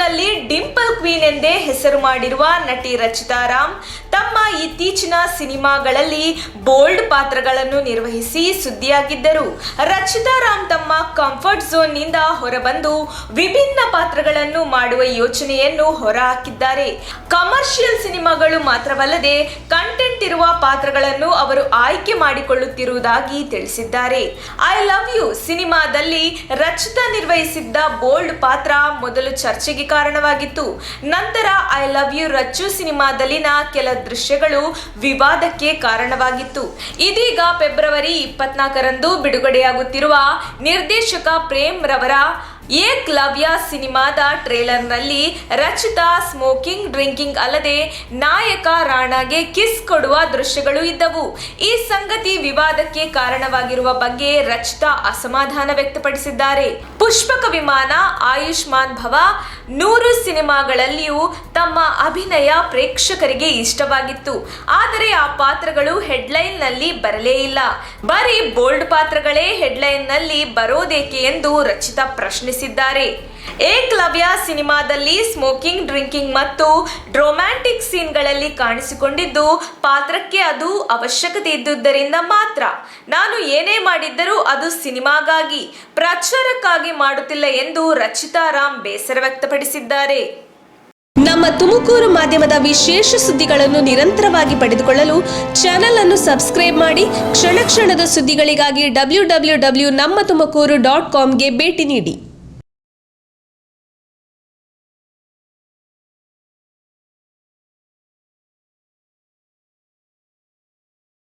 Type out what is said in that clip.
ಬಾಲಿವುಡ್ನಲ್ಲಿ Dimple queen ಎಂದೇ ಹೆಸರು ಮಾಡಿರುವ ನಟಿ ರಚಿತಾ ರಾಮ್ ತಮ್ಮ ಇತ್ತೀಚಿನ ಸಿನಿಮಾಗಳಲ್ಲಿ ಬೋಲ್ಡ್ ಪಾತ್ರಗಳನ್ನು ನಿರ್ವಹಿಸಿ ಸುದ್ದಿಯಾಗಿದ್ದರು. ರಚಿತಾ ರಾಮ್ ತಮ್ಮ ಕಂಫರ್ಟ್ ಝೋನ್ ನಿಂದ ಹೊರಬಂದು ವಿಭಿನ್ನ ಪಾತ್ರಗಳನ್ನು ಮಾಡುವ ಯೋಚನೆಯನ್ನು ಹೊರಹಾಕಿದ್ದಾರೆ. ಕಮರ್ಷಿಯಲ್ ಸಿನಿಮಾಗಳು ಮಾತ್ರವಲ್ಲದೆ ಕಂಟೆಂಟ್ ಇರುವ ಪಾತ್ರಗಳನ್ನು ಅವರು ಆಯ್ಕೆ ಮಾಡಿಕೊಳ್ಳುತ್ತಿರುವುದಾಗಿ ತಿಳಿಸಿದ್ದಾರೆ. ಐ ಲವ್ ಯು ಸಿನಿಮಾದಲ್ಲಿ ರಚಿತಾ ನಿರ್ವಹಿಸಿದ್ದ ಬೋಲ್ಡ್ ಪಾತ್ರ ಮೊದಲು ಚರ್ಚೆಗೆ ಕಾರಣವಾಗಿತ್ತು. ನಂತರ ಐ ಲವ್ ಯು ರಚ್ಚು ಸಿನಿಮಾದಲ್ಲಿನ ಕೆಲ ದೃಶ್ಯಗಳು ವಿವಾದಕ್ಕೆ ಕಾರಣವಾಗಿತ್ತು. ಇದೀಗ ಫೆಬ್ರವರಿ 24ರಂದು ಬಿಡುಗಡೆಯಾಗುತ್ತಿರುವ ನಿರ್ದೇಶಕ ಪ್ರೇಮ್ ರವರ ಏಕಲವ್ಯ ಸಿನಿಮಾದ ಟ್ರೇಲರ್ನಲ್ಲಿ ರಚಿತಾ ಸ್ಮೋಕಿಂಗ್ ಡ್ರಿಂಕಿಂಗ್ ಅಲ್ಲದೆ ನಾಯಕ ರಾಣಾಗೆ ಕಿಸ್ ಕೊಡುವ ದೃಶ್ಯಗಳು ಇದ್ದವು. ಈ ಸಂಗತಿ ವಿವಾದಕ್ಕೆ ಕಾರಣವಾಗಿರುವ ಬಗ್ಗೆ ರಚಿತಾ ಅಸಮಾಧಾನ ವ್ಯಕ್ತಪಡಿಸಿದ್ದಾರೆ. ಪುಷ್ಪಕ ವಿಮಾನ, ಆಯುಷ್ಮಾನ್ ಭವ, 100 ಸಿನಿಮಾಗಳಲ್ಲಿಯೂ ತಮ್ಮ ಅಭಿನಯ ಪ್ರೇಕ್ಷಕರಿಗೆ ಇಷ್ಟವಾಗಿತ್ತು. ಆದರೆ ಆ ಪಾತ್ರಗಳು ಹೆಡ್ಲೈನ್ ನಲ್ಲಿ ಬರಲೇ ಇಲ್ಲ. ಬರೀ ಬೋಲ್ಡ್ ಪಾತ್ರಗಳೇ ಹೆಡ್ಲೈನ್ ನಲ್ಲಿ ಬರೋದೇಕೆ ಎಂದು ರಚಿತಾ ಪ್ರಶ್ನಿಸಿದ್ದಾರೆ. ಏಕಲವ್ಯ ಸಿನಿಮಾದಲ್ಲಿ ಸ್ಮೋಕಿಂಗ್ ಡ್ರಿಂಕಿಂಗ್ ಮತ್ತು ರೊಮ್ಯಾಂಟಿಕ್ ಸೀನ್ಗಳಲ್ಲಿ ಕಾಣಿಸಿಕೊಂಡಿದ್ದು ಪಾತ್ರಕ್ಕೆ ಅದು ಅವಶ್ಯಕತೆ ಇದ್ದುದರಿಂದ ಮಾತ್ರ. ನಾನು ಏನೇ ಮಾಡಿದ್ದರೂ ಅದು ಸಿನಿಮಾಗಾಗಿ, ಪ್ರಚಾರಕ್ಕಾಗಿ ಮಾಡುತ್ತಿಲ್ಲ ಎಂದು ರಚಿತಾ ರಾಮ್ ಬೇಸರ ವ್ಯಕ್ತಪಡಿಸಿದ್ದಾರೆ. ನಮ್ಮ ತುಮಕೂರು ಮಾಧ್ಯಮದ ವಿಶೇಷ ಸುದ್ದಿಗಳನ್ನು ನಿರಂತರವಾಗಿ ಪಡೆದುಕೊಳ್ಳಲು ಚಾನೆಲ್ ಅನ್ನು ಸಬ್ಸ್ಕ್ರೈಬ್ ಮಾಡಿ. ಕ್ಷಣ ಕ್ಷಣದ ಸುದ್ದಿಗಳಿಗಾಗಿ www.nammathumakuru.com ಗೆ ಭೇಟಿ ನೀಡಿ.